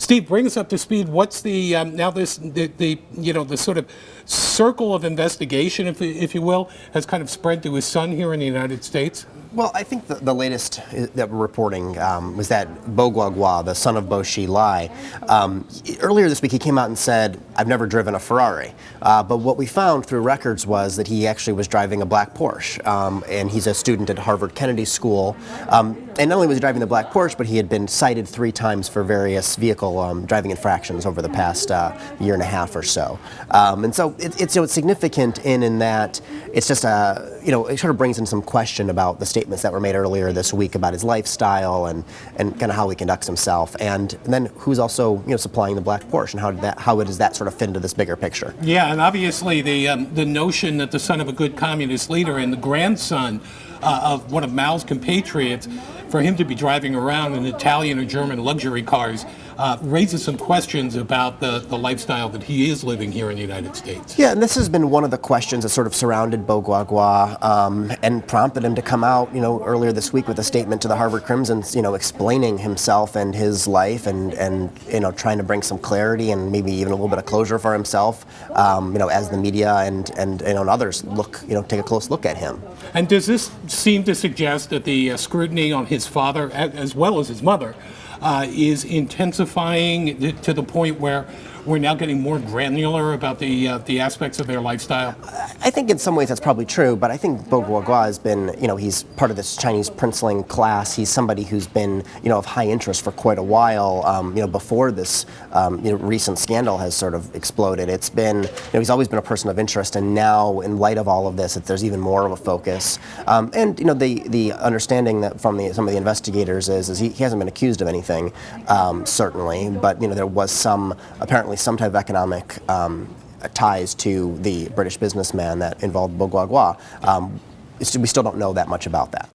Steve, bring us up to speed. What's the now the sort of circle of investigation, if you will, has kind of spread to his son here in the United States? Well, I think the latest that we're reporting was that Bo Guagua, the son of Bo Xilai, earlier this week he came out and said, "I've never driven a Ferrari." But what we found through records was that he actually was driving a black Porsche, and he's a student at Harvard Kennedy School. And not only was he driving the black Porsche, but he had been cited 3 times for various vehicle driving infractions over the past year and a half or so. And so it's significant in that it's just it sort of brings in some question about the statements that were made earlier this week about his lifestyle and kind of how he conducts himself, and then who's also supplying the black Porsche, and how does that sort of fit into this bigger picture? Yeah, and obviously the notion that the son of a good communist leader and the grandson of one of Mao's compatriots, for him to be driving around in Italian or German luxury cars raises some questions about the lifestyle that he is living here in the United States. Yeah, and this has been one of the questions that sort of surrounded Bo Guagua and prompted him to come out, earlier this week with a statement to the Harvard Crimsons, explaining himself and his life and trying to bring some clarity and maybe even a little bit of closure for himself, as the media and others take a close look at him. And does this seem to suggest that the scrutiny on his father, as well as his mother, is intensifying to the point where we're now getting more granular about the aspects of their lifestyle? I think in some ways that's probably true, but I think Bo Guagua has been, he's part of this Chinese princeling class. He's somebody who's been, of high interest for quite a while, before this, recent scandal has sort of exploded. It's been, he's always been a person of interest, and now in light of all of this, there's even more of a focus. And, the understanding that from some of the investigators is he hasn't been accused of anything, certainly, but, there was apparently some type of economic ties to the British businessman that involved Bo Guagua. We still don't know that much about that.